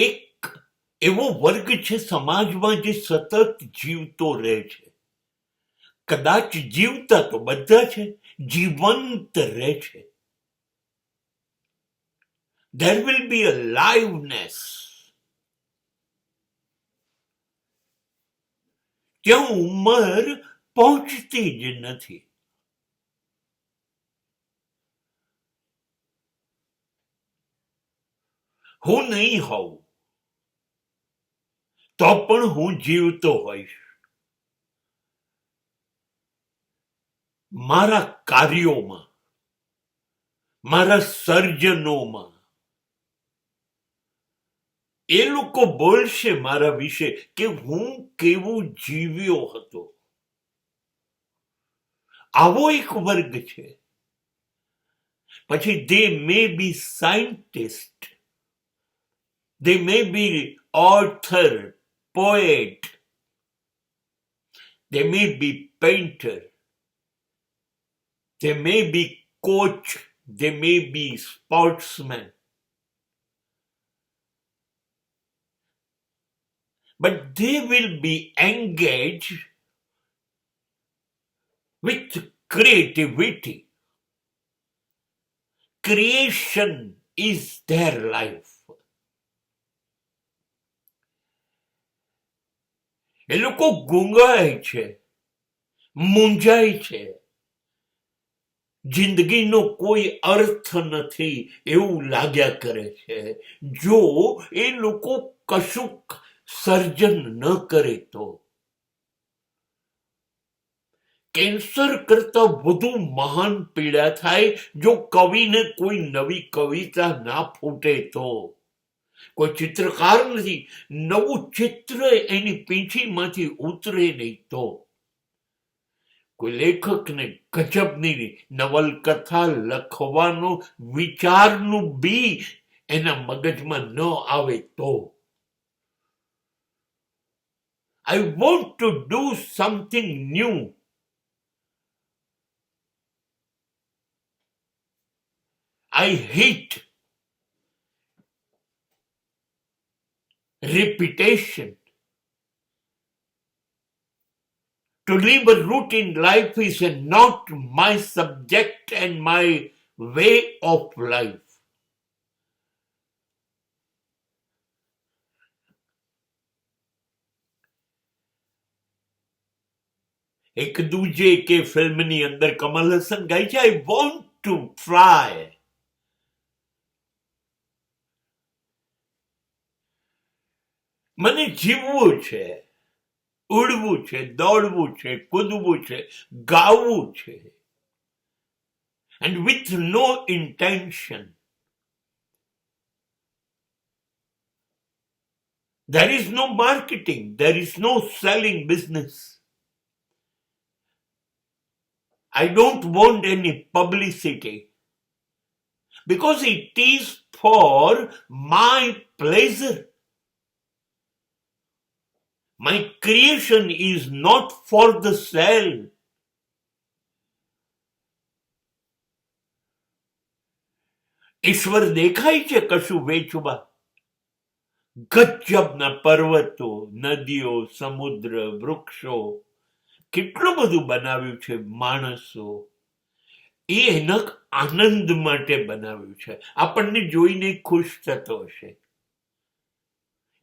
એક એવો વર્ગ છે સમાજમાં જે સતત જીવતો રહે છે. કદાચ જીવતા તો બધા છે, જીવંત રહે છે. There will be a liveness. ત્યાં ઉંમર પહોંચતી જ નથી. હું નહીં હોઉં તો પણ હું જીવતો હોઈશ. મારા કાર્યોમાં, મારા સર્જનોમાં એ લોકો બોલશે મારા વિશે કે હું કેવું જીવ્યો હતો. આવો એક વર્ગ છે. પછી they may be scientist, they may be author, poet, they may be painter, they may be coach, they may be sportsman. But they will be engaged with creativity. Creation is their life. એ લોકો ગુંગાય છે, મૂંઝાય છે, જિંદગીનો કોઈ અર્થ નથી એવું લાગ્યા કરે છે જો એ લોકો કશુંક સર્જન ન કરે તો. કેન્સર કરતા વધુ મહાન પીડા થાય જો કવિને કોઈ નવી કવિતા ના ફૂટે તો. કોઈ ચિત્રકાર નથી, નવું ચિત્ર એની પીંછીમાંથી ઉતરે નહીં તો. કોઈ લેખકને ગજબની નવલકથા લખવાનો વિચારનું બી એના મગજમાં ન આવે તો. I want to do something new. I hate repetition. To live a routine life is not my subject and my way of life. એક દૂજે કે ફિલ્મની અંદર કમલ હસન ગાય છે, I want to fly. મને જીવવું છે, ઉડવું છે, દોડવું છે, કૂદવું છે, ગાવું છે. And with no intention. There is no marketing, there is no selling business. I don't want any publicity because it is for my pleasure. My creation is not for the sale. ઈશ્વર દેખાય છે કશું વેચવા? ગજબના પર્વતો, નદીઓ, સમુદ્ર, વૃક્ષો, કેટલું બધું બનાવ્યું છે માણસો. એ એના આનંદ માટે બનાવ્યું છે. આપણને જોઈને ખુશ થતો હશે.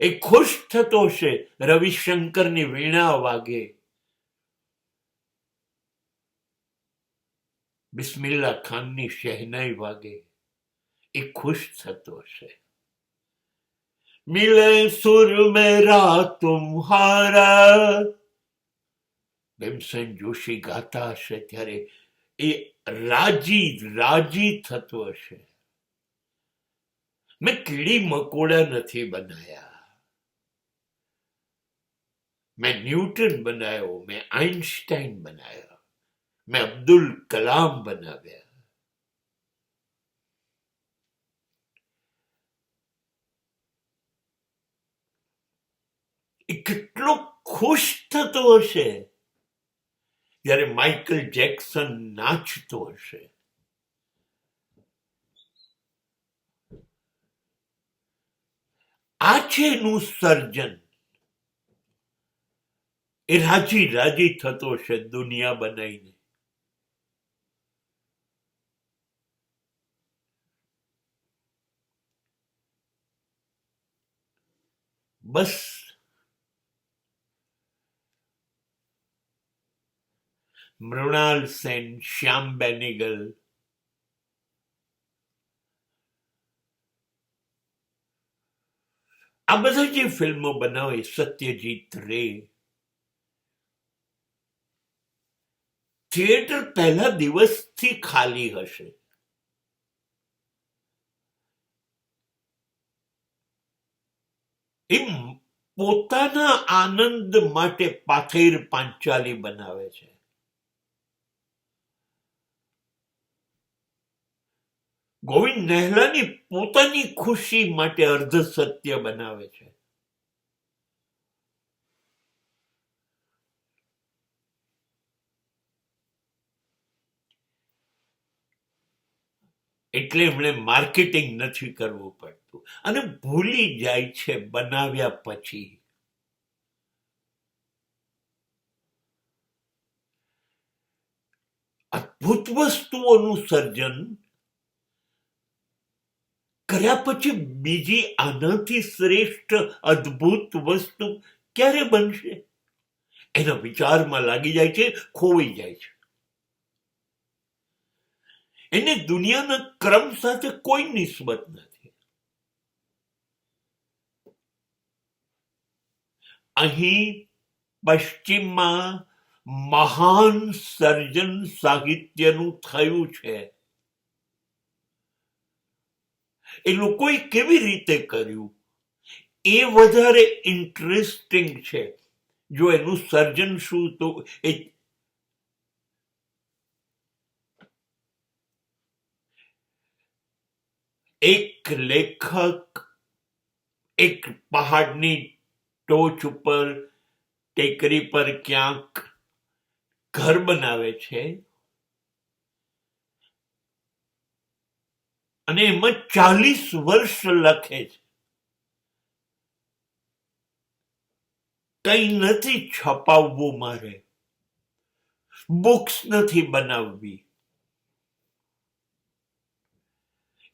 એ ખુશ થતો હશે રવિશંકરની વીણા વાગે, બિસ્મિલ્લા ખાનની શહેનાઈ વાગે. એ ખુશ થતો હશે. મિલે સુર મેરા તુમ્હારા, ભીમસેન જોશી ગાતા હશે ત્યારે એ રાજી થતો હશે. મેં કીડી મકોડા નથી બનાયા, મેં ન્યૂટન બનાવ્યો, મેં આઇન્સ્ટાઈન બનાવ્યા, મેં અબ્દુલ કલામ બનાવ્યા. એ કેટલો ખુશ થતો હશે જ્યારે માઇકલ જેક્સન નાચતો હશે. આ છે એનું સર્જન. એ રાજી રાજી થતો છે દુનિયા બનાવીને. બસ મૃણાલ સેન, શ્યામ બેનેગલ, આ બધા જે ફિલ્મો બનાવે, સત્યજીત રે, થિયેટર પહેલા દિવસથી ખાલી હશે. એ પોતાના આનંદ માટે પાથેર પાંચાલી બનાવે છે. ગોવિંદ નહેલાની પોતાની ખુશી માટે અર્ધ સત્ય બનાવે છે. એટલે એમણે માર્કેટિંગ નથી કરવું પડતું અને ભૂલી જાય છે બનાવ્યા પછી. અદ્ભુત વસ્તુઓનું સર્જન કર્યા પછી બીજી આનાથી શ્રેષ્ઠ અદ્ભુત વસ્તુ ક્યારે બનશે એના વિચારમાં લાગી જાય છે, ખોવાઈ જાય છે. એને દુનિયાના ક્રમ સાથે કોઈ નિસ્બત નથી. અહીં પશ્ચિમમાં મહાન સર્જન સાહિત્યનું થયું છે. એ લોકોએ કેવી રીતે કર્યું એ વધારે ઇન્ટરેસ્ટિંગ છે. જો એનું સર્જન શું તો એ એક લેખક એક પહાડની ટોચ ઉપર ટેકરી પર ક્યાંક ઘર બનાવે છે અને એમાં 40 વર્ષ લખે છે. કઈ નથી છપાવવું, મારે બુક્સ નથી બનાવવી.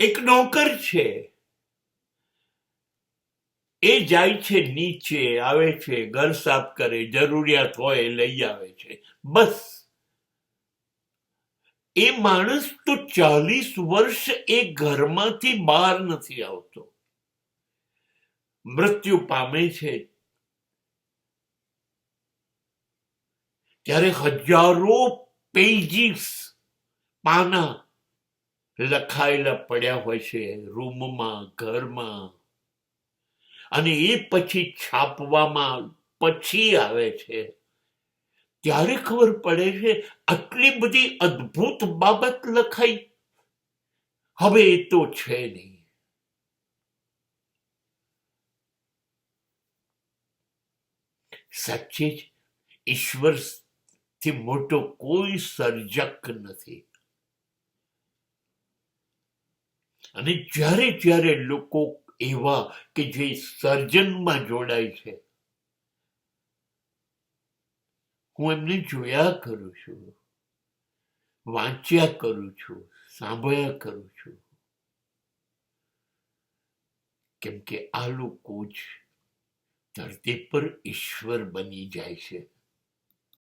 એક નોકર છે, એ જાય છે નીચે, આવે છે, ઘર સાફ કરે, જરૂરિયાત હોય લઈ આવે છે, બસ. એ માણસ તો 40 વર્ષ એ ઘરમાંથી બહાર નથી આવતો. મૃત્યુ પામે છે ત્યારે હજારો પેજીસ, પાના લખાયેલા પડ્યા હોય છે રૂમમાં, ઘરમાં, અને એ પછી છાપવામાં પછી આવે છે. ત્યારે ખબર પડે છે આટલી બધી અદ્ભુત બાબત લખાઈ, હવે એ તો છે નહીં. સાચે જ ઈશ્વરથી મોટો કોઈ સર્જક નથી. અને જ્યારે જ્યારે લોકો એવા કે જે સર્જનમાં જોડાય છે, હું એમને જોયા કરું છું, વાંચ્યા કરું છું, સાંભળ્યા કરું છું, કેમ કે આ લોકો જ ધરતી પર ઈશ્વર બની જાય છે.